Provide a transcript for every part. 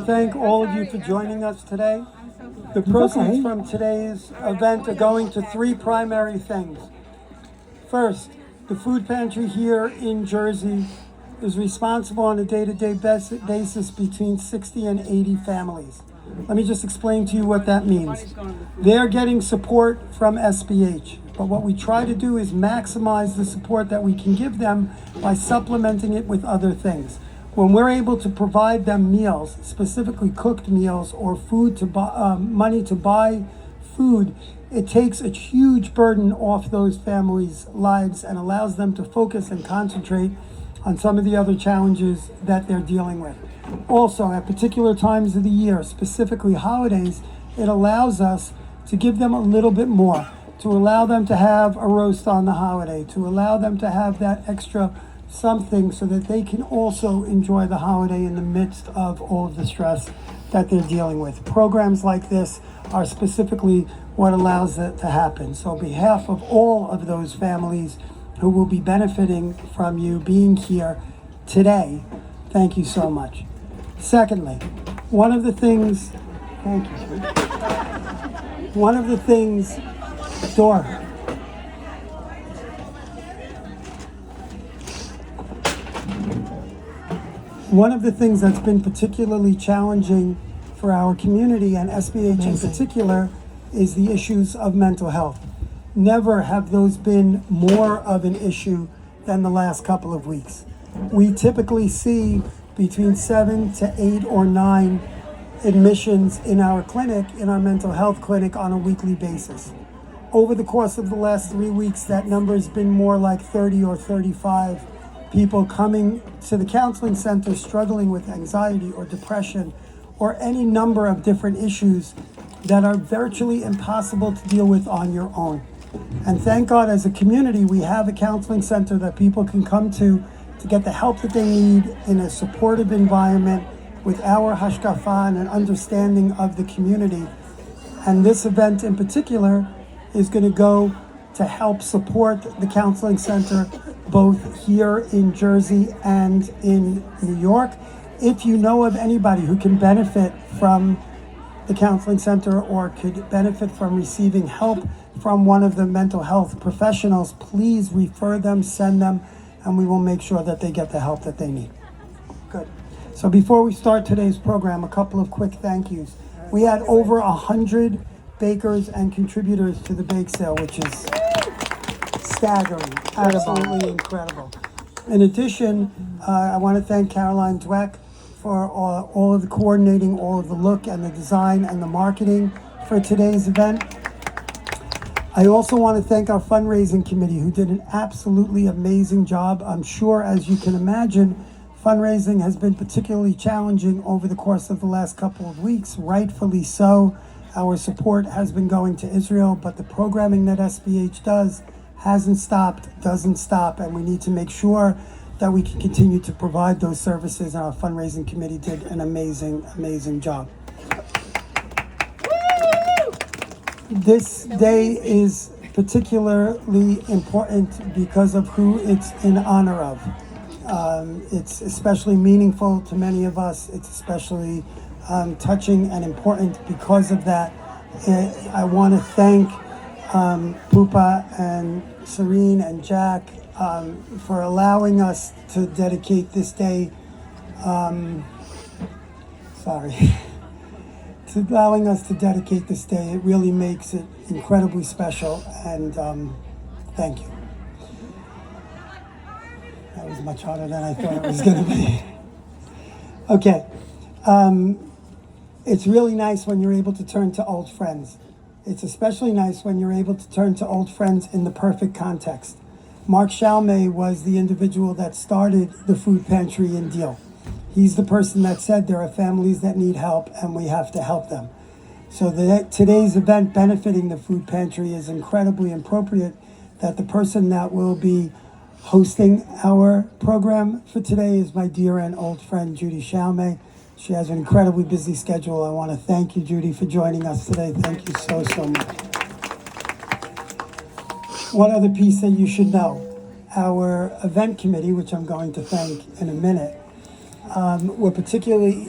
Thank all of you for joining us today. The proceeds from today's event are going to three primary things. First, the food pantry here in Jersey is responsible on a day-to-day basis between 60 and 80 families. Let me just explain to you what that means. They're getting support from SBH, but what we try to do is maximize the support that we can give them by supplementing it with other things. When we're able to provide them meals, specifically cooked meals or food to buy, money to buy food, it takes a huge burden off those families' lives and allows them to focus and concentrate on some of the other challenges that they're dealing with. Also, at particular times of the year, specifically holidays, it allows us to give them a little bit more, to allow them to have a roast on the holiday, to allow them to have that extra something so that they can also enjoy the holiday in the midst of all of the stress that they're dealing with. Programs like this are specifically what allows that to happen. So on behalf of all of those families who will be benefiting from you being here today, thank you so much. Secondly, one of the things, Dora. One of the things that's been particularly challenging for our community and SBH in particular is the issues of mental health. Never have those been more of an issue than the last couple of weeks. We typically see between 7 to 8 or 9 admissions in our clinic, in our mental health clinic, on a weekly basis. Over the course of the last 3 weeks, that number has been more like 30 or 35 people coming to the counseling center struggling with anxiety or depression or any number of different issues that are virtually impossible to deal with on your own. And thank God, as a community, we have a counseling center that people can come to get the help that they need in a supportive environment with our hashkafa and an understanding of the community. And this event in particular is going to go to help support the counseling center both here in Jersey and in New York. If you know of anybody who can benefit from the counseling center or could benefit from receiving help from one of the mental health professionals, please refer them, send them, and we will make sure that they get the help that they need. Good. So before we start today's program, a couple of quick thank yous. We had over 100 bakers and contributors to the bake sale, which is staggering, absolutely incredible. In addition, I want to thank Caroline Dweck for all of the coordinating, all of the look and the design and the marketing for today's event. I also want to thank our fundraising committee, who did an absolutely amazing job. I'm sure, as you can imagine, fundraising has been particularly challenging over the course of the last couple of weeks, rightfully so. Our support has been going to Israel, but the programming that SBH does hasn't stopped, doesn't stop, and we need to make sure that we can continue to provide those services, and our fundraising committee did an amazing job. This day is particularly important because of who it's in honor of. It's especially meaningful to many of us. It's especially touching and important because of that. I want to thank Pupa and Serene and Jack for allowing us to dedicate this day, allowing us to dedicate this day. It really makes it incredibly special, and thank you. That was much harder than I thought it was going to be. Okay. It's really nice when you're able to turn to old friends. It's especially nice when you're able to turn to old friends in the perfect context. Mark Shalmay was the individual that started the food pantry in Deal. He's the person that said there are families that need help and we have to help them. So today's event benefiting the food pantry is incredibly appropriate, that the person that will be hosting our program for today is my dear and old friend, Judi Franco. She has an incredibly busy schedule. I want to thank you, Judi, for joining us today. Thank you so much. One other piece that you should know, our event committee, which I'm going to thank in a minute, We're particularly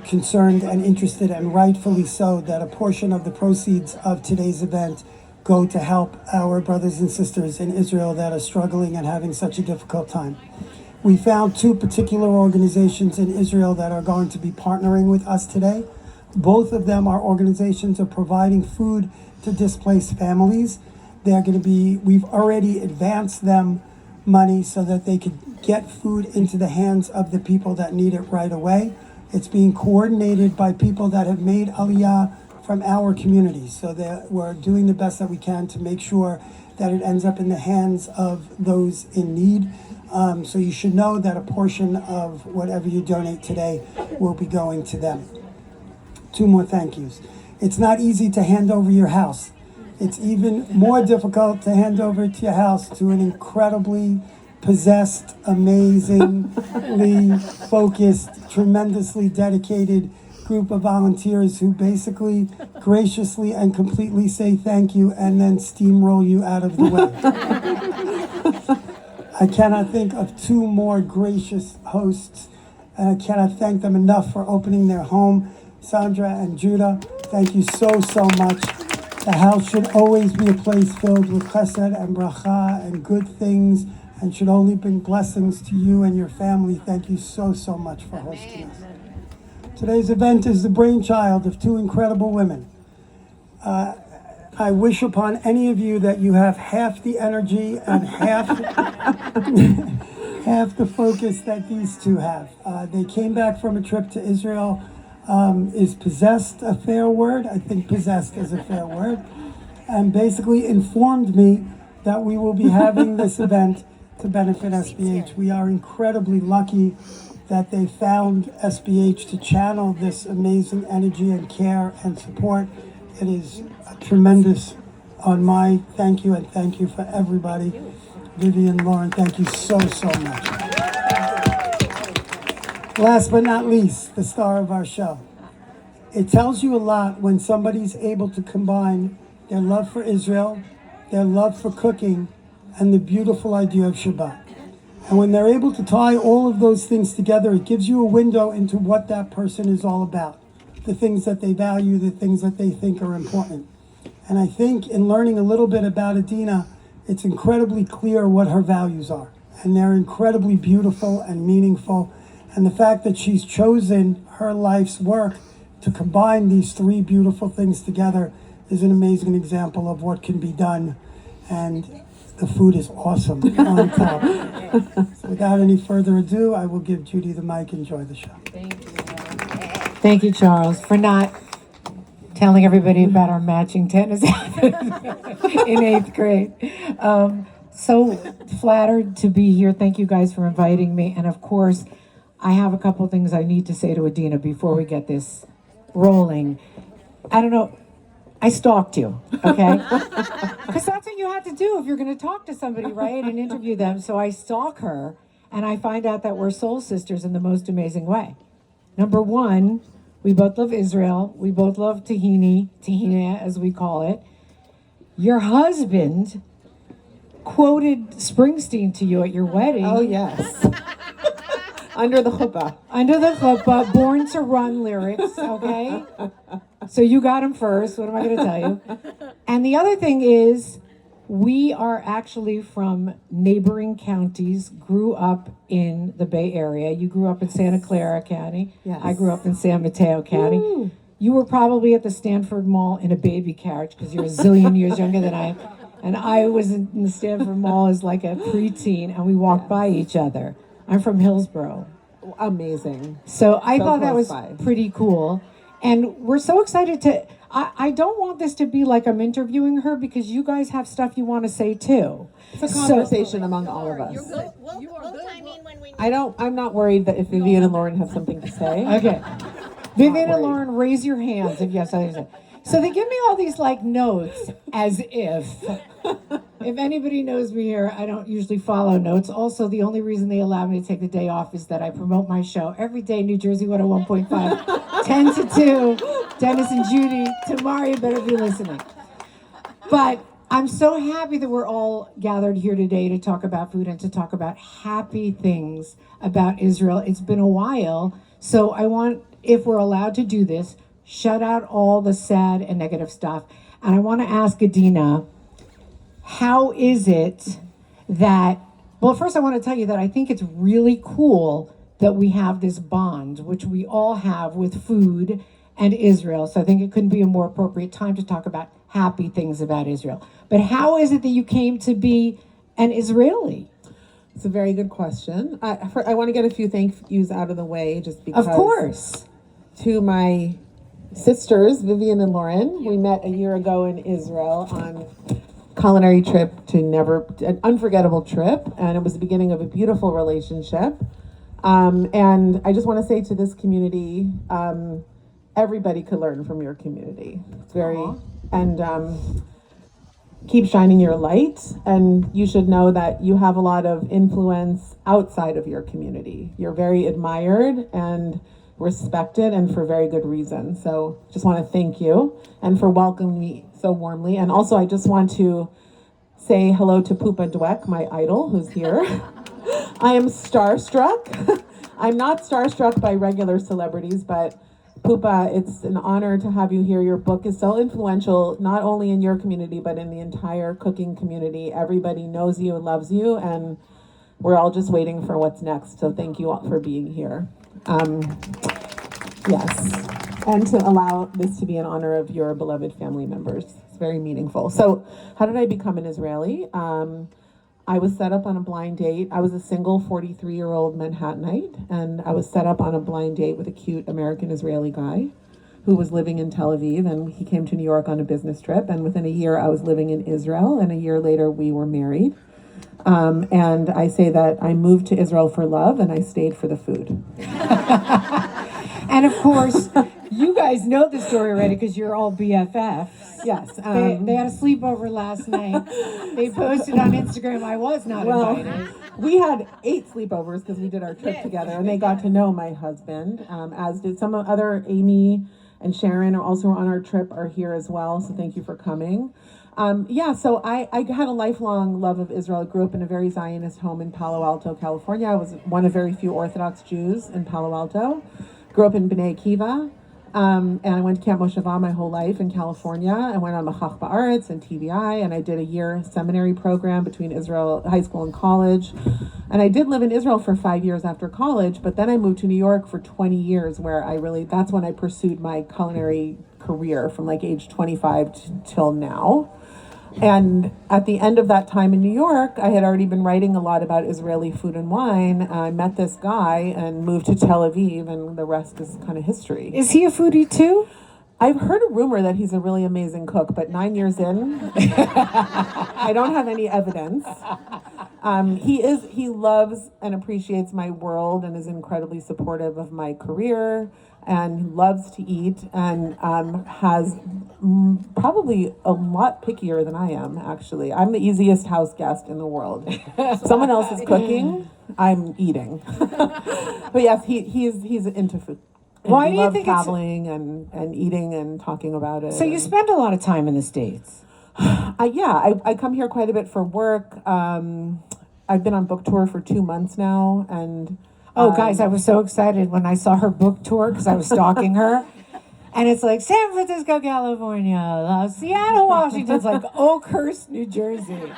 concerned and interested, and rightfully so, that a portion of the proceeds of today's event go to help our brothers and sisters in Israel that are struggling and having such a difficult time. We found two particular organizations in Israel that are going to be partnering with us today. Both of them are organizations of providing food to displaced families. We've already advanced them money so that they could get food into the hands of the people that need it right away. It's being coordinated by people that have made Aliyah from our community, so that we're doing the best that we can to make sure that it ends up in the hands of those in need. So you should know that a portion of whatever you donate today will be going to them. Two more thank yous. It's not easy to hand over your house. It's even more difficult to hand over to your house to an incredibly possessed, amazingly focused, tremendously dedicated group of volunteers who basically graciously and completely say thank you and then steamroll you out of the way. I cannot think of two more gracious hosts, and I cannot thank them enough for opening their home. Sandra and Judah, thank you so much. The house should always be a place filled with chesed and bracha and good things, and should only bring blessings to you and your family. Thank you so much for hosting us. Today's event is the brainchild of two incredible women. I wish upon any of you that you have half the energy and half the focus that these two have. They came back from a trip to Israel. Is possessed a fair word? I think possessed is a fair word. And basically informed me that we will be having this event to benefit SBH. We are incredibly lucky that they found SBH to channel this amazing energy and care and support. It is a tremendous on my thank you, and thank you for everybody. Vivian, Lauren, thank you so much. Last but not least, the star of our show. It tells you a lot when somebody's able to combine their love for Israel, their love for cooking, and the beautiful idea of Shabbat. And when they're able to tie all of those things together, it gives you a window into what that person is all about, the things that they value, the things that they think are important. And I think in learning a little bit about Adeena, it's incredibly clear what her values are. And they're incredibly beautiful and meaningful. And the fact that she's chosen her life's work to combine these three beautiful things together is an amazing example of what can be done. And the food is awesome on top. So without any further ado, I will give Judi the mic. Enjoy the show. Thank you. Thank you, Charles, for not telling everybody about our matching tennis outfit in 8th grade. So flattered to be here. Thank you guys for inviting me. And of course, I have a couple things I need to say to Adeena before we get this rolling. I don't know. I stalked you, okay? Because that's what you have to do if you're going to talk to somebody, right, and interview them. So I stalk her, and I find out that we're soul sisters in the most amazing way. Number one, we both love Israel. We both love tahina as we call it. Your husband quoted Springsteen to you at your wedding. Oh, yes. Under the chuppah. Born to Run lyrics, okay? So you got him first. What am I going to tell you? And the other thing is, we are actually from neighboring counties, grew up in the Bay Area. You grew up in Santa Clara County. Yes. I grew up in San Mateo County. Ooh. You were probably at the Stanford Mall in a baby carriage because you're a zillion years younger than I am. And I was in the Stanford Mall as like a preteen, and we walked by each other. I'm from Hillsborough. Amazing. So I thought that was by. pretty cool. And we're so excited to, I don't want this to be like I'm interviewing her, because you guys have stuff you want to say too. It's a conversation among all of us. We'll chime in when we need. I'm not worried that if Vivian and Lauren have something to say. Okay. Vivian and worried. Lauren, raise your hands if yes, I understand. So they give me all these like notes as if anybody knows me here, I don't usually follow notes. Also, the only reason they allow me to take the day off is that I promote my show every day, New Jersey 101.5, 10 to 2, Dennis and Judi. Tomorrow you better be listening. But I'm so happy that we're all gathered here today to talk about food and to talk about happy things about Israel. It's been a while, so I want, if we're allowed to do this, shut out all the sad and negative stuff. And I want to ask Adeena, how is it that, well, first I want to tell you that I think it's really cool that we have this bond, which we all have with food and Israel. So I think it couldn't be a more appropriate time to talk about happy things about Israel. But how is it that you came to be an Israeli? It's a very good question. I want to get a few thank yous out of the way, just because. Of course. To my sisters, Vivian and Lauren, we met a year ago in Israel on culinary trip to an unforgettable trip, and it was the beginning of a beautiful relationship. And I just want to say to this community, everybody could learn from your community. It's very, Aww. And keep shining your light. And you should know that you have a lot of influence outside of your community. You're very admired and respected, and for very good reason. So just want to thank you and for welcoming me so warmly. And also I just want to say hello to Pupa Dweck, my idol, who's here. I am starstruck. I'm not starstruck by regular celebrities, but Pupa, it's an honor to have you here. Your book is so influential, not only in your community, but in the entire cooking community. Everybody knows you and loves you, and we're all just waiting for what's next. So thank you all for being here. Yes, and to allow this to be in honor of your beloved family members. It's very meaningful. So how did I become an Israeli? I was set up on a blind date. I was a single 43-year-old Manhattanite, and I was set up on a blind date with a cute American Israeli guy who was living in Tel Aviv, and he came to New York on a business trip, and within a year I was living in Israel, and a year later we were married. And I say that I moved to Israel for love, and I stayed for the food. And of course, you guys know the story already because you're all BFFs. Yes. They had a sleepover last night. They posted on Instagram, I was not invited. We had 8 sleepovers because we did our trip together, and they got to know my husband, as did some other. Amy and Sharon are also on our trip, are here as well, so thank you for coming. So I had a lifelong love of Israel. I grew up in a very Zionist home in Palo Alto, California. I was one of very few Orthodox Jews in Palo Alto. Grew up in B'nai Akiva, and I went to Camp Mosheva my whole life in California. I went on Machach Ba'aretz and TBI, and I did a year seminary program between Israel, high school and college. And I did live in Israel for 5 years after college, but then I moved to New York for 20 years, where that's when I pursued my culinary career from like age 25 till now. And at the end of that time in New York, I had already been writing a lot about Israeli food and wine. I met this guy and moved to Tel Aviv, and the rest is kind of history. Is he a foodie too? I've heard a rumor that he's a really amazing cook, but 9 years in, I don't have any evidence. He loves and appreciates my world and is incredibly supportive of my career, and loves to eat, and has probably a lot pickier than I am, actually. I'm the easiest house guest in the world. Someone else is cooking, I'm eating. But yes, he's into food. And why do you think traveling and eating and talking about it? So you spend a lot of time in the States. I come here quite a bit for work. I've been on book tour for 2 months now, and guys, I was so excited when I saw her book tour because I was stalking her. And it's like San Francisco, California, Seattle, Washington. It's like Oakhurst, New Jersey.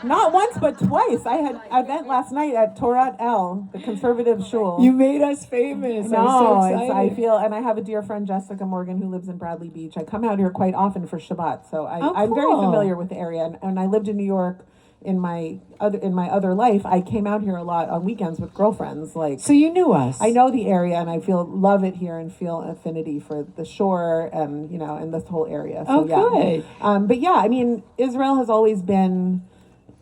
Not once, but twice. I had an event last night at Torat El, the conservative shul. You made us famous. No, I'm so excited. I feel, and I have a dear friend, Jessica Morgan, who lives in Bradley Beach. I come out here quite often for Shabbat, so I'm very familiar with the area. And I lived in New York in my other life. I came out here a lot on weekends with girlfriends. So you knew us. I know the area, and I love it here, and feel affinity for the shore, and and this whole area. So, good. But yeah, I mean, Israel has always been,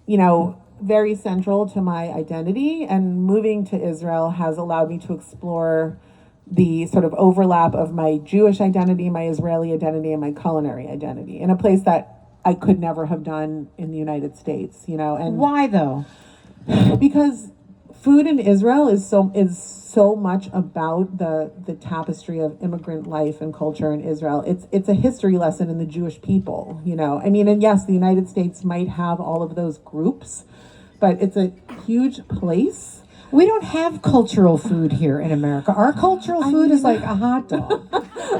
very central to my identity, and moving to Israel has allowed me to explore the sort of overlap of my Jewish identity, my Israeli identity, and my culinary identity in a place that I could never have done in the United States, And why though? Because food in Israel is so much about the tapestry of immigrant life and culture in Israel. It's a history lesson in the Jewish people, you know. I mean, and yes, the United States might have all of those groups, but it's a huge place. We don't have cultural food here in America. Our cultural food is like a hot dog,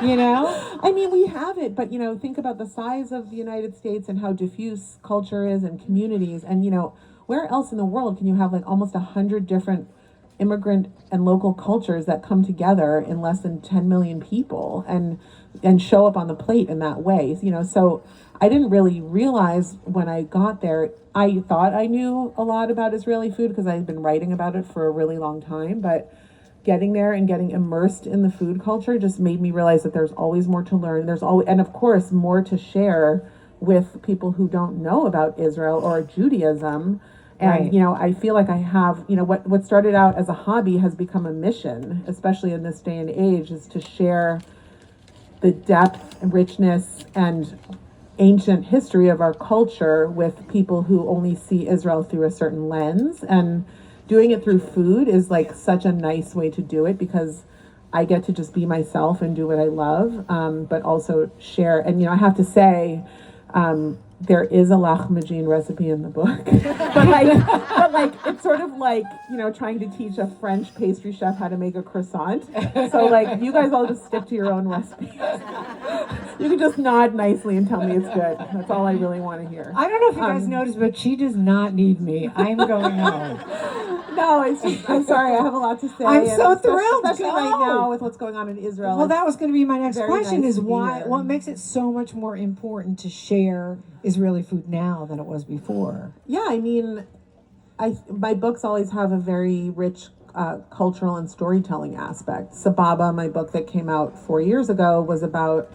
you know? I mean, we have it, but, you know, think about the size of the United States and how diffuse culture is and communities. And, you know, where else in the world can you have like almost 100 different immigrant and local cultures that come together in less than 10 million people and show up on the plate in that way, you know? So I didn't really realize when I got there. I thought I knew a lot about Israeli food because I had been writing about it for a really long time, but getting there and getting immersed in the food culture just made me realize that there's always more to learn. There's always, and of course, more to share with people who don't know about Israel or Judaism. And, Right. you know, I feel like I have, you know, what started out as a hobby has become a mission, especially in this day and age, is to share the depth and richness and ancient history of our culture with people who only see Israel through a certain lens. And doing it through food is like such a nice way to do it because I get to just be myself and do what I love, but also share. And, you know, I have to say, there is a lahmacun recipe in the book, but like it's sort of like, you know, trying to teach a French pastry chef how to make a croissant. So like you guys all just stick to your own recipes. You can just nod nicely and tell me it's good. That's all I really want to hear. I don't know if you guys noticed, but she does not need me. I'm going home. No, it's just, I'm sorry, I have a lot to say. I'm and so thrilled. especially Go. right now with what's going on in Israel. Well, that was going to be my next very question: nice is to be why? here. What makes it so much more important to share Israeli food now than it was before? Yeah, I mean, my books always have a very rich cultural and storytelling aspect. Sababa, my book that came out 4 years ago, was about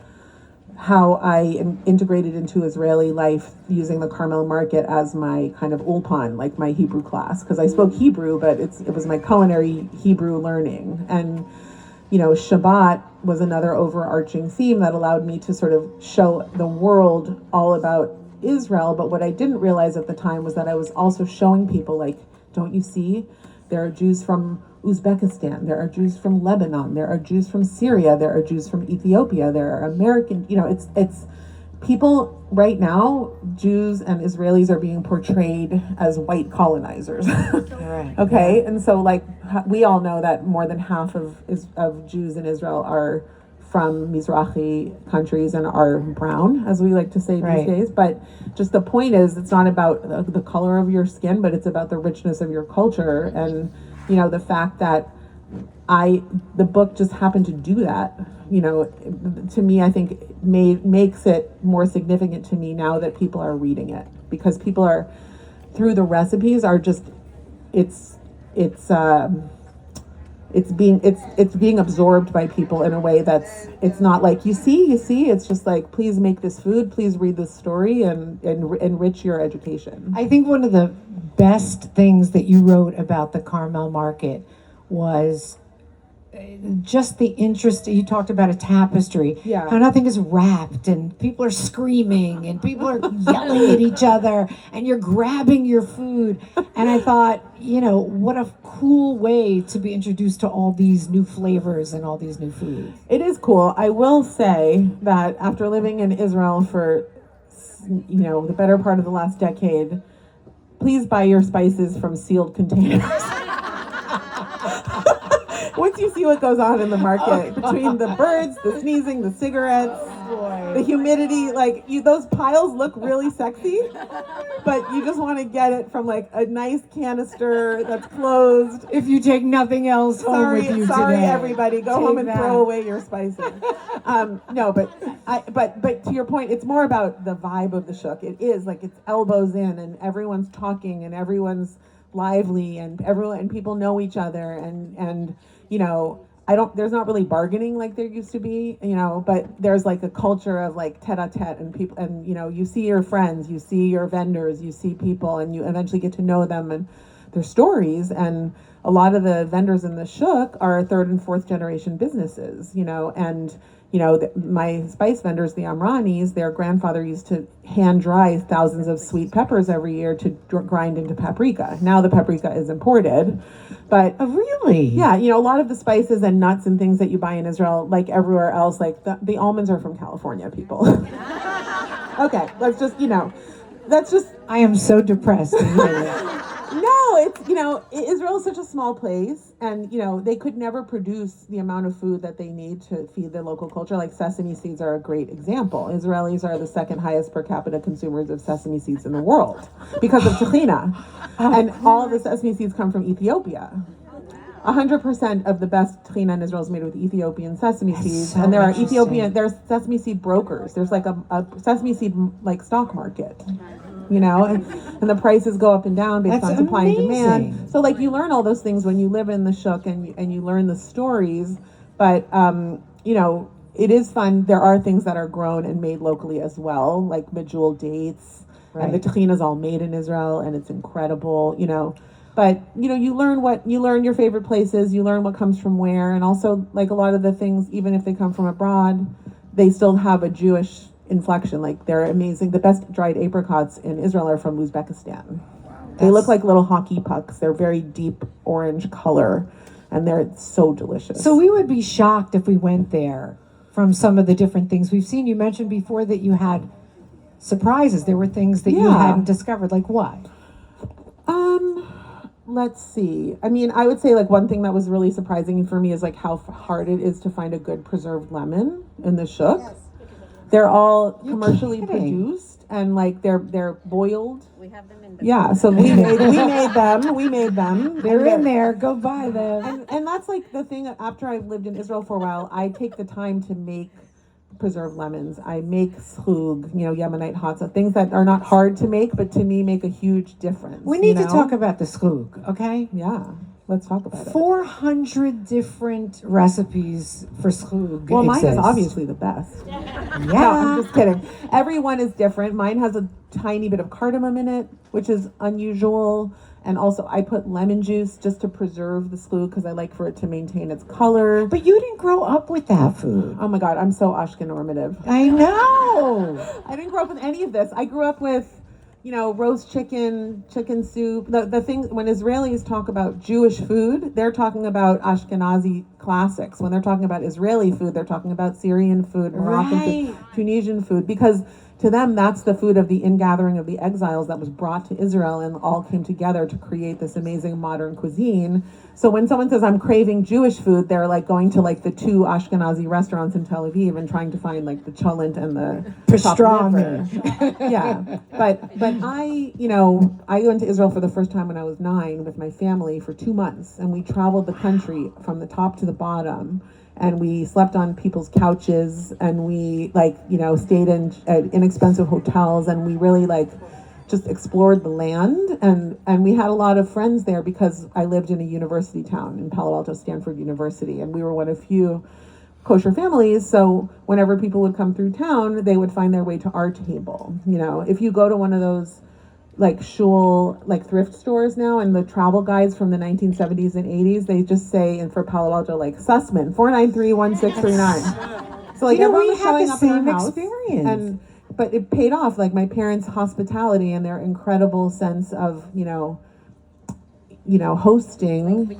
how I integrated into Israeli life using the Carmel market as my kind of ulpan, like my Hebrew class, because I spoke Hebrew, but it was my culinary Hebrew learning. And, you know, Shabbat was another overarching theme that allowed me to sort of show the world all about Israel. But what I didn't realize at the time was that I was also showing people, like, don't you see? There are Jews from Uzbekistan, there are Jews from Lebanon, there are Jews from Syria, there are Jews from Ethiopia, there are American, you know, it's people right now, Jews and Israelis are being portrayed as white colonizers. Right. Okay, and so like we all know that more than half of Jews in Israel are from Mizrahi countries and are brown, as we like to say Right. these days. But just the point is, it's not about the color of your skin, but it's about the richness of your culture. And, you know, the fact that the book just happened to do that, you know, to me, I think makes it more significant to me now that people are reading it, because people are, through the recipes, are just, it's being absorbed by people in a way that's, it's not like you see, it's just like, please make this food, please read this story and enrich your education. I think one of the best things that you wrote about the Carmel market was just the interest. You talked about a tapestry, Yeah. how nothing is wrapped and people are screaming and people are yelling at each other and you're grabbing your food. And I thought, you know, what a cool way to be introduced to all these new flavors and all these new foods. It is cool. I will say that after living in Israel for, you know, the better part of the last decade, please buy your spices from sealed containers. Once you see what goes on in the market, between the birds, the sneezing, the cigarettes, the humidity, like those piles look really sexy, but you just want to get it from like a nice canister that's closed. If you take nothing else home with you Sorry, today, everybody, go take home and that. throw away your spices. No, but to your point, it's more about the vibe of the shuk. It is like it's elbows in, and everyone's talking, and everyone's lively, and people know each other, and you know, there's not really bargaining like there used to be, you know, but there's like a culture of like tete-a-tete, and people, and you know, you see your friends, you see your vendors, you see people, and you eventually get to know them and their stories. And a lot of the vendors in the shuk are third and fourth generation businesses, and my spice vendors, the Amranis, their grandfather used to hand dry thousands of sweet peppers every year to grind into paprika. Now the paprika is imported, but Really? yeah, a lot of the spices and nuts and things that you buy in Israel, like everywhere else, like the almonds are from California, people. Okay, that's just I am so depressed. no, it's, Israel is such a small place, and, they could never produce the amount of food that they need to feed the local culture. Like sesame seeds are a great example. Israelis are the second highest per capita consumers of sesame seeds in the world because of tahina. And all of the sesame seeds come from Ethiopia. 100% of the best tahina in Israel is made with Ethiopian sesame seeds, so and there are interesting. there's sesame seed brokers. There's like a sesame seed like stock market. And the prices go up and down based That's on supply and amazing. demand. So like you learn all those things when you live in the shuk and you learn the stories, but it is fun. There are things that are grown and made locally as well, like medjool dates, and the tahina is all made in Israel, and it's incredible. But you learn your favorite places, you learn what comes from where, and also like a lot of the things, even if they come from abroad, they still have a Jewish inflection. Like they're amazing. The best dried apricots in Israel are from Uzbekistan. They look like little hockey pucks. They're very deep orange color, and they're so delicious. So we would be shocked if we went there from some of the different things we've seen. You mentioned before that you had surprises. There were things that you hadn't discovered. Like what? Let's see. I mean, I would say like one thing that was really surprising for me is like how hard it is to find a good preserved lemon in the shuk. Yes. They're all commercially produced, and like they're boiled. We have them in the So we made them. They're in there. Go buy them. And that's like the thing. After I lived in Israel for a while, I take the time to make preserved lemons. I make slug, Yemenite hot sauce, things that are not hard to make, but to me make a huge difference. We need to talk about the slug, okay? Yeah, let's talk about it. 400 different recipes for slug. Well, mine is exist. obviously the best. Yeah. No, I'm just kidding. Everyone is different. Mine has a tiny bit of cardamom in it, which is unusual. And also, I put lemon juice just to preserve the slug because I like for it to maintain its color. But you didn't grow up with that food. Oh my God, I'm so Ashken normative. I know. I didn't grow up with any of this. I grew up with, roast chicken soup. The thing, when Israelis talk about Jewish food, they're talking about Ashkenazi classics. When they're talking about Israeli food, they're talking about Syrian food, Moroccan food, Tunisian food, because to them, that's the food of the ingathering of the exiles that was brought to Israel and all came together to create this amazing modern cuisine. So when someone says, I'm craving Jewish food, they're like going to like the two Ashkenazi restaurants in Tel Aviv and trying to find like the cholent and the pastrami. Yeah. But I went to Israel for the first time when I was 9 with my family for 2 months, and we traveled the country from the top to the bottom. And we slept on people's couches, and we stayed in inexpensive hotels, and we really just explored the land. And we had a lot of friends there because I lived in a university town in Palo Alto, Stanford University, and we were one of few kosher families. So whenever people would come through town, they would find their way to our table. If you go to one of those shul thrift stores now, and the travel guides from the 1970s and 80s, they just say, and for Palo Alto, Sussman 493-1639. So everyone was showing up in our house, experience. But it paid off. My parents' hospitality and their incredible sense of hosting. But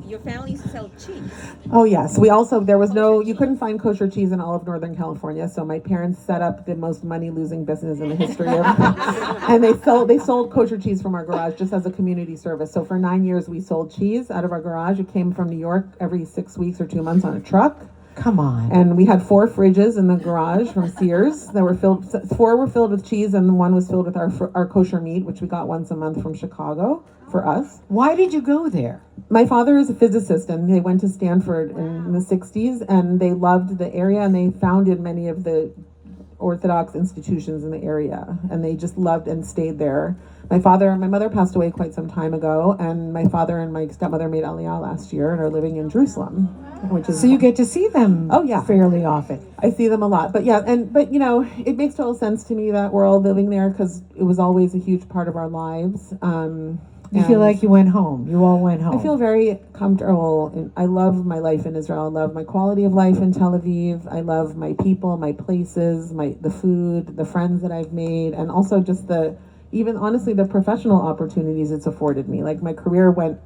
your family used to sell cheese. Oh yes, you couldn't find kosher cheese in all of Northern California, so my parents set up the most money-losing business in the history of and they sold kosher cheese from our garage just as a community service. So for 9 years we sold cheese out of our garage. It came from New York every 6 weeks or 2 months on a truck. Come on. And we had 4 fridges in the garage from Sears that were filled. 4 were filled with cheese, and 1 was filled with our kosher meat, which we got once a month from Chicago for us. Why did you go there? My father is a physicist, and they went to Stanford in the 60s, and they loved the area, and they founded many of the Orthodox institutions in the area, and they just loved and stayed there. My mother passed away quite some time ago, and my father and my stepmother made Aliyah last year and are living in Jerusalem, which is so you get to see them. Oh yeah, fairly often. I see them a lot, but it makes total sense to me that we're all living there because it was always a huge part of our lives. You feel And like you went home. You all went home. I feel very comfortable. And I love my life in Israel. I love my quality of life in Tel Aviv. I love my people, my places, the food, the friends that I've made, and also just even honestly the professional opportunities it's afforded me. Like my career went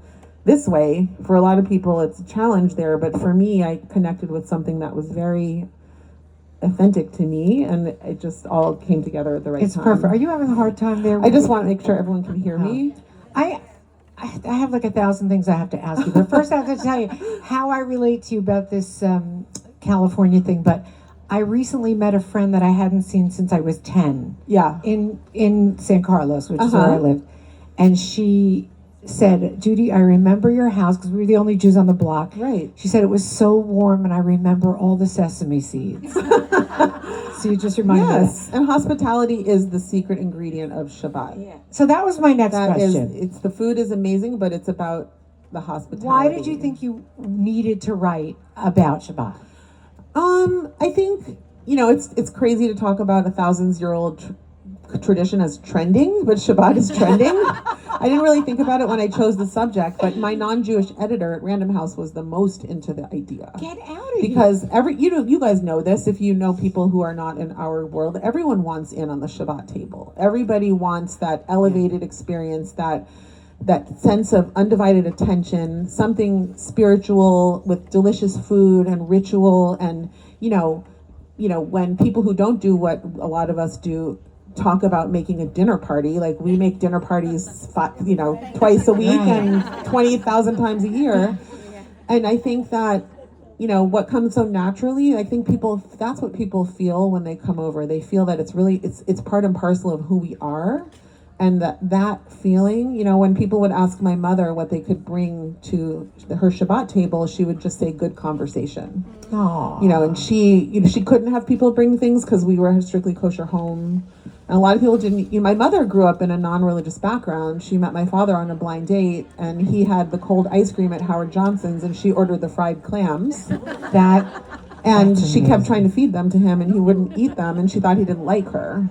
this way. For a lot of people, it's a challenge there, but for me, I connected with something that was very authentic to me, and it just all came together at the right it's time. perfect. Are you having a hard time there? I just want to make sure everyone can hear me. I have like 1,000 things I have to ask you, but first I have to tell you how I relate to you about this California thing. But I recently met a friend that I hadn't seen since I was 10. Yeah. In San Carlos, which is where I lived, and she said, "Judi, I remember your house because we were the only Jews on the block." Right. She said it was so warm, and I remember all the sesame seeds. So you just reminded me. Yes, and hospitality is the secret ingredient of Shabbat. Yeah. So that was my next That is, question. it's the food is amazing, but it's about the hospitality. Why did you think you needed to write about Shabbat? I think it's crazy to talk a 1,000-year-old tradition as trending, but Shabbat is trending. I didn't really think about it when I chose the subject, but my non-Jewish editor at Random House was the most into the idea. Get out of here. Because you guys know this, if you know people who are not in our world, everyone wants in on the Shabbat table. Everybody wants that elevated experience, that sense of undivided attention, something spiritual with delicious food and ritual. And when people who don't do what a lot of us do talk about making a dinner party, like we make dinner parties twice a week and 20,000 times a year. And I think that what comes so naturally, I think that's what people feel when they come over. They feel that it's part and parcel of who we are. And that feeling, when people would ask my mother what they could bring to her Shabbat table, she would just say good conversation. Aww. And she couldn't have people bring things because we were a strictly kosher home. And a lot of people didn't. My mother grew up in a non-religious background. She met my father on a blind date, and he had the cold ice cream at Howard Johnson's, and she ordered the fried clams. And she kept trying to feed them to him, and he wouldn't eat them, and she thought he didn't like her.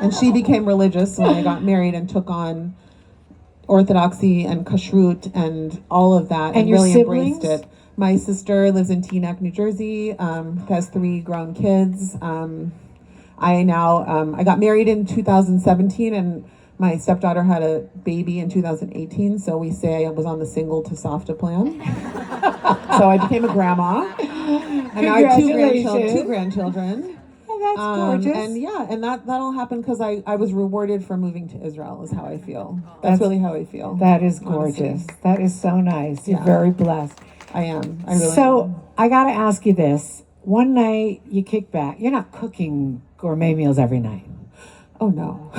And she became religious when I got married and took on orthodoxy and kashrut and all of that, and your really siblings? embraced it. My sister lives in Teaneck, New Jersey, has 3 grown kids. I got married in 2017, and my stepdaughter had a baby in 2018, so we say I was on the single to softa plan. So I became a grandma, and now I have 2 grandchildren. That's gorgeous. And that all happened because I was rewarded for moving to Israel, is how I feel. That's really how I feel. That is gorgeous. Honestly. That is so nice. You're Yeah. very blessed. I am. I really am. So I got to ask you this. One night you kick back. You're not cooking gourmet meals every night. Oh, no.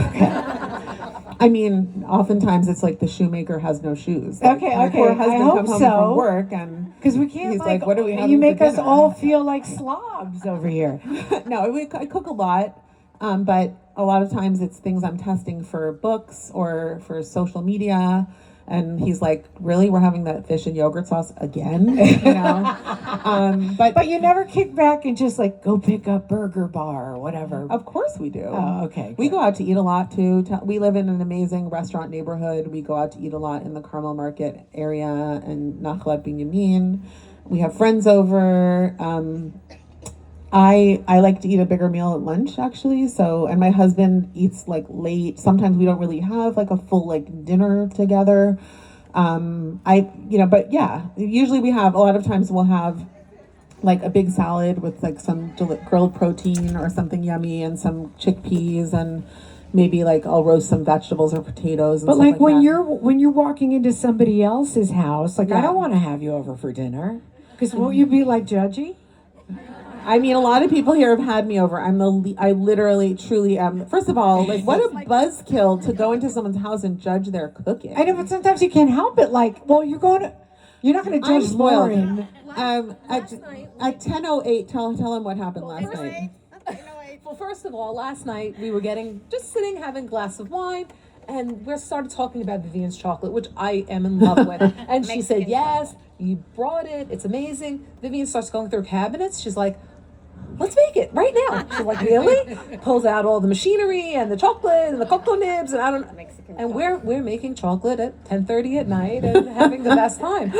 I mean, oftentimes it's like the shoemaker has no shoes. Like, Okay, my poor I husband hope comes home so. from work and Because we can't he's like, what are we having you for make us dinner?" all feel like slobs over here. No, I cook a lot, but a lot of times it's things I'm testing for books or for social media. And he's like, really? We're having that fish and yogurt sauce again? But you never kick back and just like go pick up Burger Bar or whatever. Of course we do. Oh, okay. We good. go out to eat a lot too. We live in an amazing restaurant neighborhood. We go out to eat a lot in the Carmel Market area and Nachlat Binyamin. We have friends over. I like to eat a bigger meal at lunch actually. And my husband eats like late. Sometimes we don't really have like a full like dinner together. But yeah, usually a lot of times we'll have like a big salad with like some grilled protein or something yummy and some chickpeas, and maybe like I'll roast some vegetables or potatoes. And But stuff like when that. you're walking into somebody else's house, like I Yeah. don't want to have you over for dinner because won't you be like judgy? I mean, a lot of people here have had me over. I literally, truly am. First of all, like, what a buzzkill to go into someone's house and judge their cooking. I know, but sometimes you can't help it. Like, well, you're not going to I'm judge spoiled. Lauren. At 10:08, tell him what happened last night. Well, first of all, last night we were just sitting having a glass of wine, and we started talking about Vivian's chocolate, which I am in love with. And she said, yes, you brought it. It's amazing. Vivian starts going through her cabinets. She's like, let's make it right now. She's like, really? Pulls out all the machinery and the chocolate and the cocoa nibs and I don't know. Mexican And chocolate. we're making chocolate at 10:30 at night and having the best time.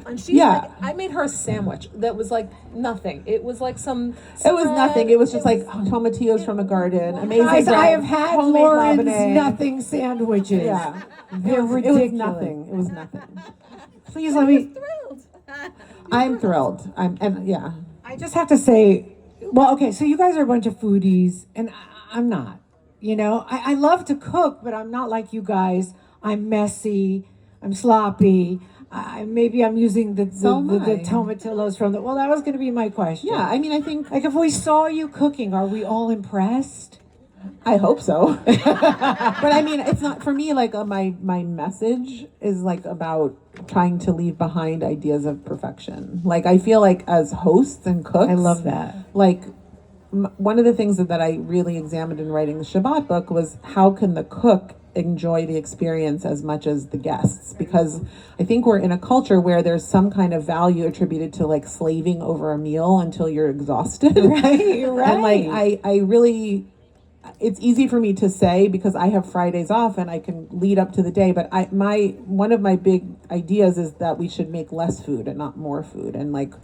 And she's Yeah. like, I made her a sandwich that was like nothing. It was like some. It was nothing. It was just like tomatillos from a garden. Amazing. Guys, bread, I have had homemade Lauren's lemonade. nothing sandwiches. Yeah. They're It ridiculous. was nothing. It was nothing. Please let me. Thrilled. I'm thrilled. Yeah. I just have to say, well, okay, so you guys are a bunch of foodies, and I'm not. You know, I love to cook, but I'm not like you guys. I'm messy. I'm sloppy. Maybe I'm using the tomatillos from the. Well, that was going to be my question. Yeah. I mean, I think Like, if we saw you cooking, are we all impressed? I hope so. But I mean, it's not for me. Like my message is like about trying to leave behind ideas of perfection. Like I feel like as hosts and cooks, I love that. Like one of the things that I really examined in writing the Shabbat book was how can the cook enjoy the experience as much as the guests, because I think we're in a culture where there's some kind of value attributed to like slaving over a meal until you're exhausted. Right, right. And like I really, it's easy for me to say because I have Fridays off and I can lead up to the day, but one of my big ideas is that we should make less food and not more food, and like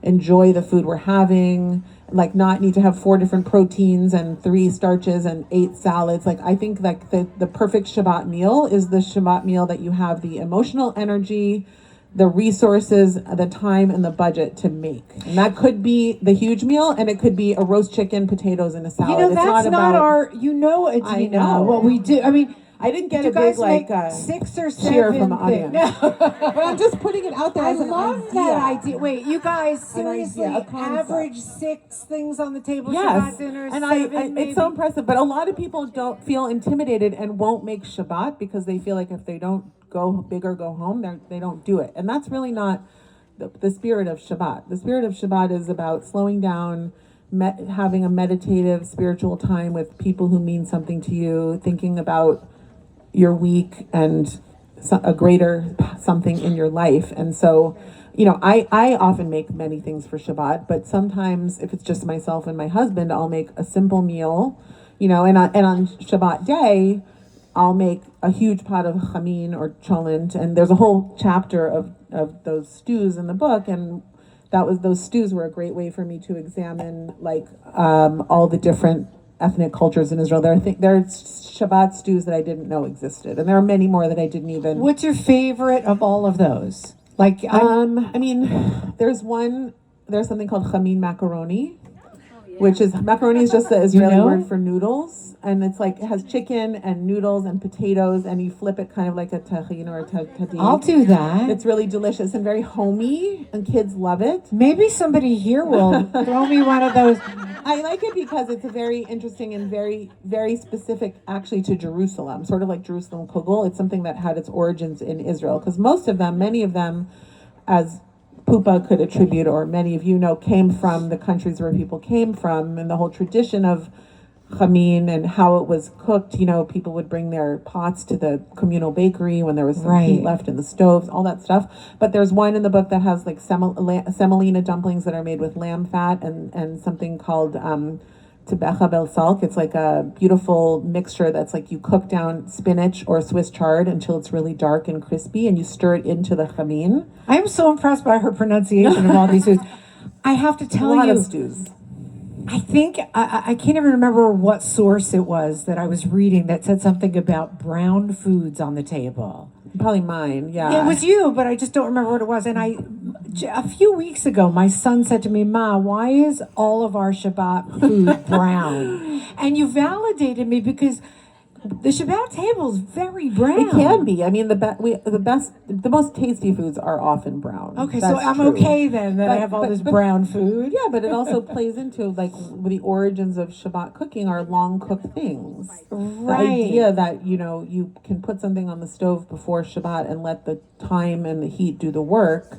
enjoy the food we're having, like not need to have 4 different proteins and 3 starches and 8 salads. Like I think like the perfect Shabbat meal is the Shabbat meal that you have the emotional energy, the resources, the time, and the budget to make. And that could be the huge meal, and it could be a roast chicken, potatoes, and a salad. You know, that's it's not about our. You know, Adeena, I know. what we do. I mean, I didn't get you a big guys like make 6 or 7 cheer from the things. audience. No. But I'm just putting it out there I as an love idea. that idea. Wait, you guys An idea, seriously a concept. average 6 things on the table? Yes, Shabbat dinner, and 7 maybe? it's so impressive. But a lot of people don't feel intimidated and won't make Shabbat because they feel like if they don't go big or go home, they don't do it. And that's really not the spirit of Shabbat. The spirit of Shabbat is about slowing down, having a meditative, spiritual time with people who mean something to you, thinking about your week and a greater something in your life. And so, you know, I often make many things for Shabbat, but sometimes if it's just myself and my husband, I'll make a simple meal, you know, and on Shabbat day, I'll make a huge pot of chamin or cholent, and there's a whole chapter of those stews in the book, and those stews were a great way for me to examine like all the different ethnic cultures in Israel. There are Shabbat stews that I didn't know existed, and there are many more that I didn't even. What's your favorite of all of those? Like, I mean, there's something called chamin macaroni, which is macaroni is just the Israeli word for noodles, and it's like it has chicken and noodles and potatoes, and you flip it kind of like a tajin or a tahdig. I'll do that. It's really delicious and very homey, and kids love it. Maybe somebody here will throw me one of those. I like it because it's a very interesting and very, very specific actually to Jerusalem, sort of like Jerusalem kugel. It's something that had its origins in Israel, because many of them, as Pupa could attribute, or many of you know, came from the countries where people came from, and the whole tradition of chamin and how it was cooked. You know, people would bring their pots to the communal bakery when there was some heat left in the stoves, all that stuff. But there's one in the book that has like semolina dumplings that are made with lamb fat and something called tebecha bel salk. It's like a beautiful mixture that's like you cook down spinach or Swiss chard until it's really dark and crispy, and you stir it into the chamin. I am so impressed by her pronunciation of all these foods. I have to tell A lot you, of stews. I think I can't even remember what source it was that I was reading that said something about brown foods on the table. Probably mine, yeah. It was you, but I just don't remember what it was. And a few weeks ago, my son said to me, "Ma, why is all of our Shabbat food brown?" And you validated me because the Shabbat table is very brown. It can be. I mean, the most tasty foods are often brown. Okay, That's so I'm true. okay then that I have all this brown food. Yeah, but it also plays into like the origins of Shabbat cooking are long cooked things. Right. The idea that you can put something on the stove before Shabbat and let the time and the heat do the work.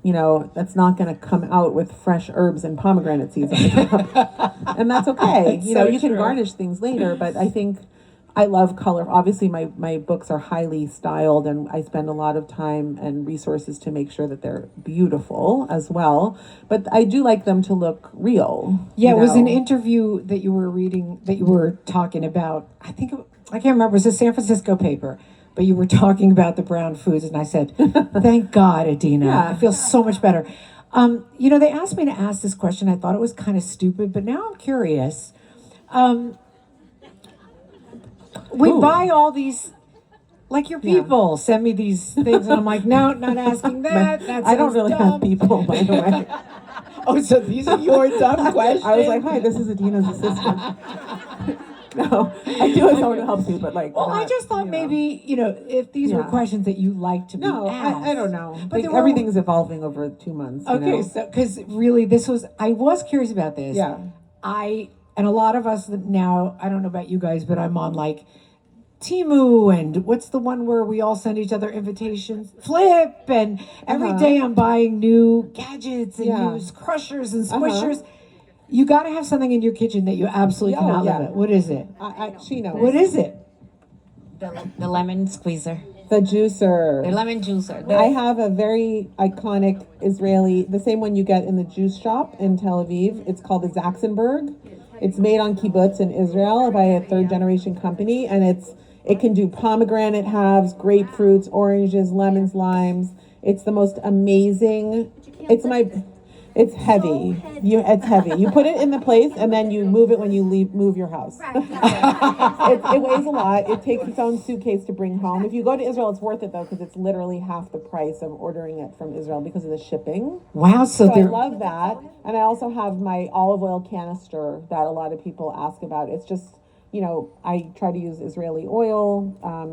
That's not going to come out with fresh herbs and pomegranate seeds on the top, and that's okay. That's so you can true. garnish things later, but I think. I love color. Obviously, my books are highly styled, and I spend a lot of time and resources to make sure that they're beautiful as well. But I do like them to look real. Yeah, you it was an know? interview that you were reading, that you were talking about. I can't remember, it was a San Francisco paper, but you were talking about the brown foods, and I said, thank God, Adeena. Yeah. I feel so much better. They asked me to ask this question. I thought it was kind of stupid, but now I'm curious. We Ooh. buy all these, like your people send me these things, and I'm like, no, not asking that. That I don't sounds really dumb. have people, by the way. Oh, so these are your dumb questions? I was like, hi, this is Adeena's assistant. No, I do have someone who helps me, but like. Well, I not, just thought you know. maybe, if these were Yeah. questions that you like to be No, asked. I don't know. But Like, there were- everything's evolving over 2 months. You Okay, know? so, because really I was curious about this. Yeah. And a lot of us now, I don't know about you guys, but I'm on like Timu, and what's the one where we all send each other invitations? Flip, and every day I'm buying new gadgets and Yeah. new crushers and squishers. You got to have something in your kitchen that you absolutely cannot live it. What is it? She knows. What is it? The lemon squeezer, The juicer. the lemon juicer. I have a very iconic Israeli, the same one you get in the juice shop in Tel Aviv. It's called the Zaxenberg. It's made on kibbutz in Israel by a third generation company, and it can do pomegranate halves, grapefruits, oranges, lemons, limes. It's the most amazing. It's heavy. It's heavy. You put it in the place, and then you move it when you move your house. It weighs a lot. It takes its own suitcase to bring home. If you go to Israel, it's worth it though, because it's literally half the price of ordering it from Israel because of the shipping. Wow, So I they're love that. And I also have my olive oil canister that a lot of people ask about. It's just, I try to use Israeli oil.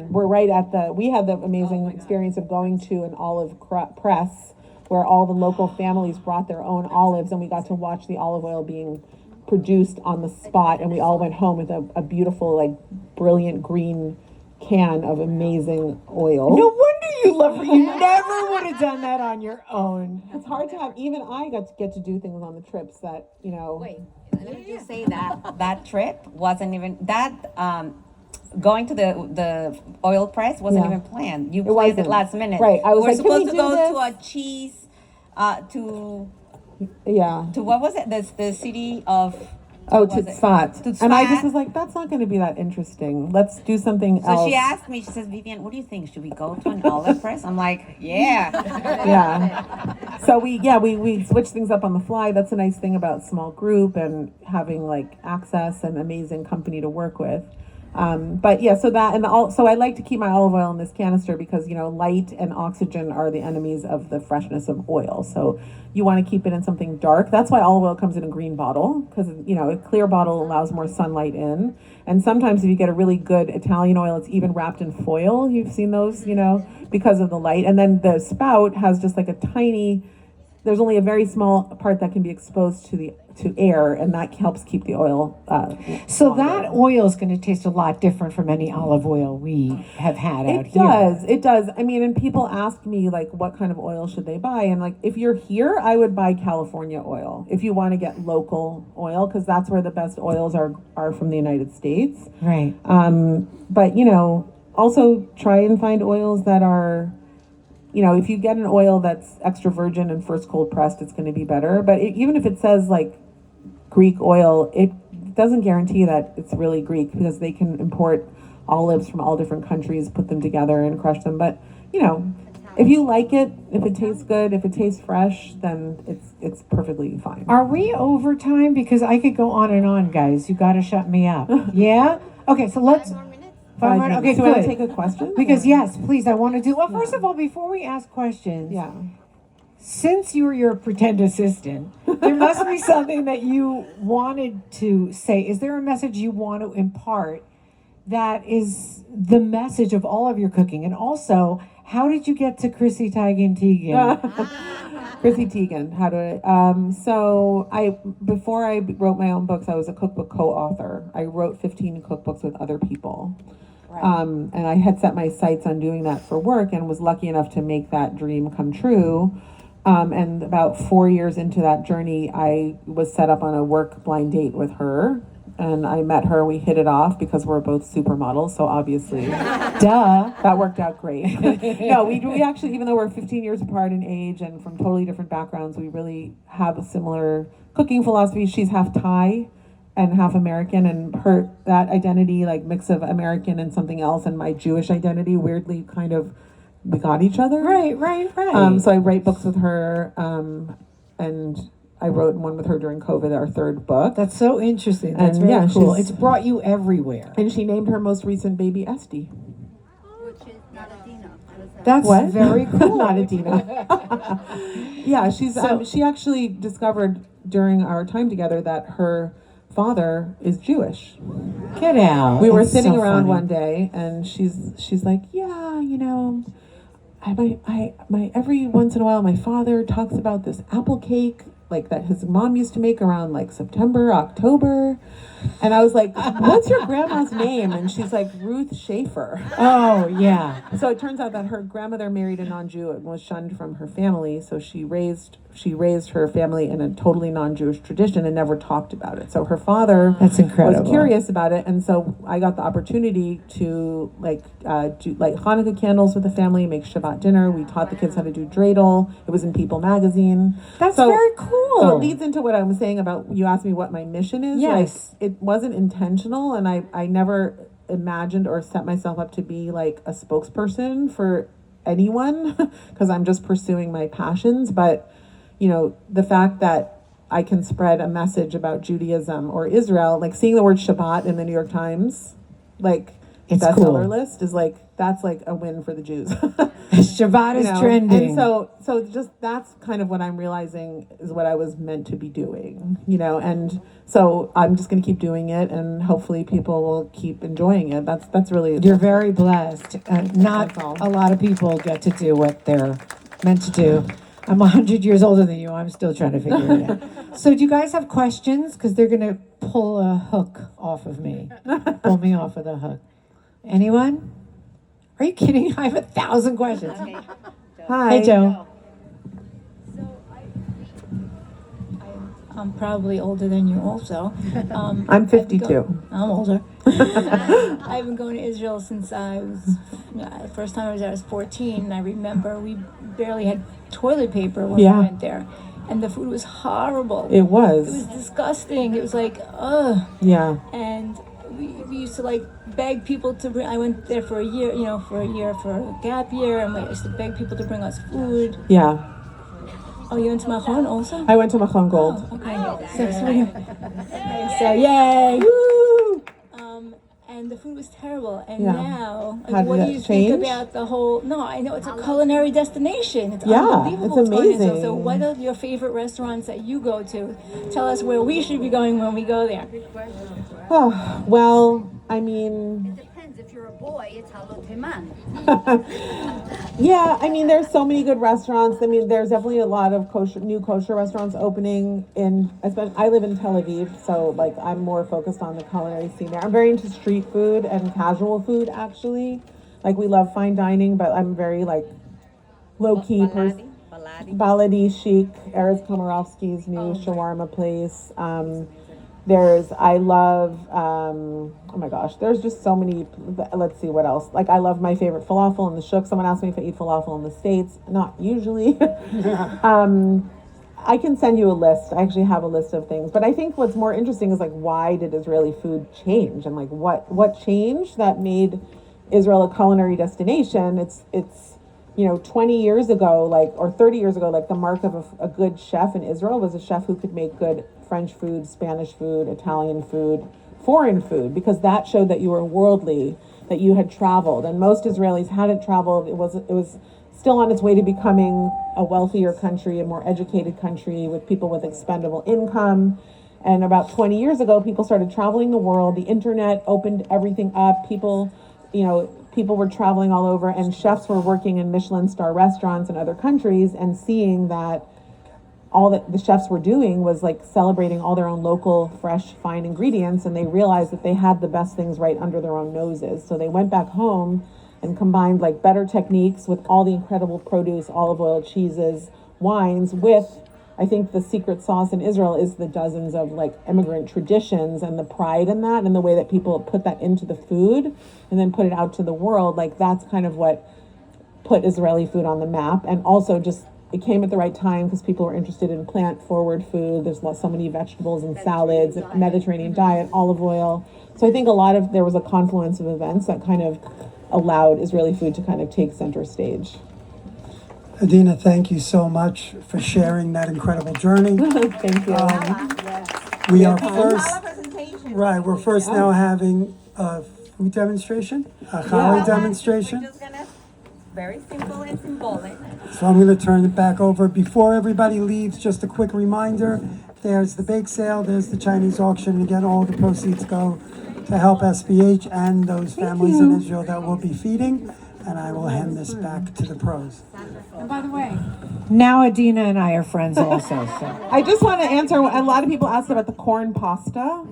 We're right at we had the amazing experience of going to an olive press where all the local families brought their own olives, and we got to watch the olive oil being produced on the spot, and we all went home with a beautiful, like, brilliant green can of amazing oil. No wonder you love her. You never would have done that on your own. It's hard to have. Even I get to do things on the trips that, Wait, let me just say that trip wasn't even that. Going to the oil press wasn't even planned. You planned it wasn't. last minute. Right, I was We're like, "Can we supposed to do go this?" to a cheese, Yeah. to what was it? The city of. Oh, what to was it? Tzfat. To And I Tzfat. just was like, that's not going to be that interesting. Let's do something else. So she asked me. She says, "Vivian, what do you think? Should we go to an olive press?" I'm like, "Yeah." Yeah. So we switch things up on the fly. That's a nice thing about small group and having like access and amazing company to work with. But yeah, so that so I like to keep my olive oil in this canister because light and oxygen are the enemies of the freshness of oil. So you want to keep it in something dark. That's why olive oil comes in a green bottle, because a clear bottle allows more sunlight in. And sometimes if you get a really good Italian oil, it's even wrapped in foil. You've seen those, because of the light. And then the spout has just like there's only a very small part that can be exposed to air, and that helps keep the oil. So longer. that oil is going to taste a lot different from any olive oil we have had out here. It does. I mean, and people ask me like, what kind of oil should they buy? And like, if you're here, I would buy California oil if you want to get local oil, because that's where the best oils are from the United States. Right. But also try and find oils that are. If you get an oil that's extra virgin and first cold pressed, it's going to be better. But even if it says like Greek oil, it doesn't guarantee that it's really Greek, because they can import olives from all different countries, put them together and crush them. But, if you like it, if it tastes good, if it tastes fresh, then it's perfectly fine. Are we over time? Because I could go on and on, guys. You got to shut me up. Yeah? Okay, so let's... 5 minutes. Okay, Do you want to good. take a question? Because yes, please, I want to do... Well, first of all, before we ask questions... Yeah. Since you were your pretend assistant, there must be something that you wanted to say. Is there a message you want to impart that is the message of all of your cooking? And also, how did you get to Chrissy Teigen? Chrissy Teigen, how do I? Before I wrote my own books, I was a cookbook co-author. I wrote 15 cookbooks with other people. Right. And I had set my sights on doing that for work, and was lucky enough to make that dream come true. And about 4 years into that journey, I was set up on a work blind date with her. and I met her. We hit it off because we're both supermodels, so obviously Duh. that worked out great. No, we actually, even though we're 15 years apart in age and from totally different backgrounds, we really have a similar cooking philosophy. She's half Thai and half American, and her that identity, like mix of American and something else, and my Jewish identity, weirdly kind of we got each other. Right. So I write books with her, and I wrote one with her during COVID, our third book. That's so interesting. That's And very yeah, cool. she's- It's brought you everywhere. And she named her most recent baby Esty. Which is not Adeena. That's What? very cool. Not Adeena. Yeah, she actually discovered during our time together that her father is Jewish. Get out. We were That's sitting so around funny. one day, and she's like, yeah, you know, my every once in a while my father talks about this apple cake like that his mom used to make around like September, October. And I was like, what's your grandma's name? And she's like, Ruth Schaefer. Oh, yeah. So it turns out that her grandmother married a non-Jew and was shunned from her family. So she raised her family in a totally non-Jewish tradition and never talked about it. So her father That's incredible. was curious about it, and so I got the opportunity to do like Hanukkah candles with the family, make Shabbat dinner. We taught the kids how to do dreidel. It was in People magazine. That's So- very cool. So it leads into what I was saying about, you asked me what my mission is. Yes. Like, it wasn't intentional, and I never imagined or set myself up to be like a spokesperson for anyone because I'm just pursuing my passions. But, you know, the fact that I can spread a message about Judaism or Israel, like seeing the word Shabbat in the New York Times, like It's bestseller cool. list is like, that's like a win for the Jews. Shabbat is You know? trending. And so just that's kind of what I'm realizing is what I was meant to be doing, you know, and so I'm just going to keep doing it, and hopefully people will keep enjoying it. That's really You're very blessed. Not That's all. a lot of people get to do what they're meant to do. I'm 100 years older than you. I'm still trying to figure it out. So do you guys have questions? Because they're going to pull a hook off of me. Pull me off of the hook. Anyone? Are you kidding? I have 1,000 questions. Hi. Hey, Joe. I'm probably older than you also. I'm 52. I'm older. I've been going to Israel since the first time I was there, I was 14. And I remember we barely had toilet paper when Yeah. we went there. And the food was horrible. It It was was. disgusting. It was like, ugh. Yeah. And we used to like beg people to bring, I went there for a year, for a gap year. And we used to beg people to bring us food. Yeah. Oh, you went to Mahon also? I went to Machon Gold. Okay. So yay! Woo! And the food was terrible. And Yeah. now, How did what do that you change? think about the whole? No, I know it's a culinary destination. It's Yeah, unbelievable. it's to go to Israel. amazing. So, what are your favorite restaurants that you go to? Tell us where we should be going when we go there. Oh, well, I mean, It depends. If you're a boy, it's Halot Teman. yeah, I mean, there's so many good restaurants. I mean, there's definitely a lot of new kosher restaurants opening I live in Tel Aviv, so like I'm more focused on the culinary scene there. I'm very into street food and casual food, actually. Like, we love fine dining, but I'm very like low key person. Baladi chic, Erez Komarovsky's new shawarma place. I love, oh my gosh, there's just so many, let's see what else. Like, I love my favorite falafel in the Shuk. Someone asked me if I eat falafel in the States. Not usually. I can send you a list. I actually have a list of things. But I think what's more interesting is like, why did Israeli food change? And like, what changed that made Israel a culinary destination? It's 20 years ago, like, or 30 years ago, like, the mark of a good chef in Israel was a chef who could make good French food, Spanish food, Italian food, foreign food, because that showed that you were worldly, that you had traveled. And most Israelis hadn't traveled. It was still on its way to becoming a wealthier country, a more educated country with people with expendable income. And about 20 years ago, people started traveling the world. The internet opened everything up. People were traveling all over, and chefs were working in Michelin star restaurants in other countries and seeing that all that the chefs were doing was like celebrating all their own local, fresh, fine ingredients, and they realized that they had the best things right under their own noses. So they went back home and combined like better techniques with all the incredible produce, olive oil, cheeses, wines, with I think the secret sauce in Israel is the dozens of like immigrant traditions and the pride in that and the way that people put that into the food and then put it out to the world. Like that's kind of what put Israeli food on the map. And also just it came at the right time because people were interested in plant forward food. There's so many vegetables and salads, Mediterranean diet, olive oil. So I think there was a confluence of events that kind of allowed Israeli food to kind of take center stage. Adeena, thank you so much for sharing that incredible journey. Thank you. We are we're first now having a food demonstration, a challah demonstration. We're just gonna, very simple and symbolic. So I'm going to turn it back over. Before everybody leaves, just a quick reminder, there's the bake sale, there's the Chinese auction, and again, all the proceeds go to help SBH and those families in Israel that we'll be feeding. And I will hand this back to the pros. And by the way, now Adeena and I are friends also. So I just want to answer, a lot of people asked about the corn pasta.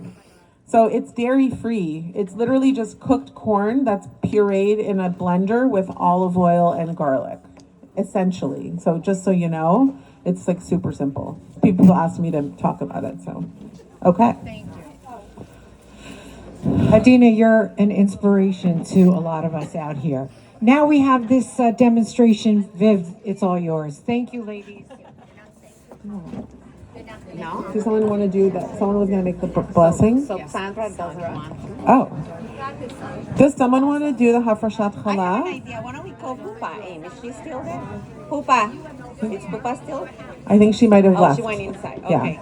So it's dairy free. It's literally just cooked corn that's pureed in a blender with olive oil and garlic, essentially. So just so you know, it's like super simple. People asked me to talk about it, so okay. Thank you. Adeena, you're an inspiration to a lot of us out here. Now we have this demonstration. Viv, it's all yours. Thank you, ladies. No? Does someone want to do that? Someone was going to make the blessing. So Sandra doesn't want to. Oh. Does someone want to do the hafrashat I have an challah? idea. Why don't we call Pupa in? Is she still there? Pupa. Is Pupa still? I think she might have Oh, left. she went inside. Yeah. Okay.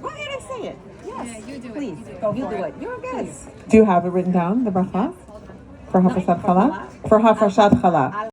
Go ahead and say it. Yes. you do it. Please. Go You for do it. it. You're a guest. Do you have it written down, the bracha? For hafrashat challah? For hafrashat challah.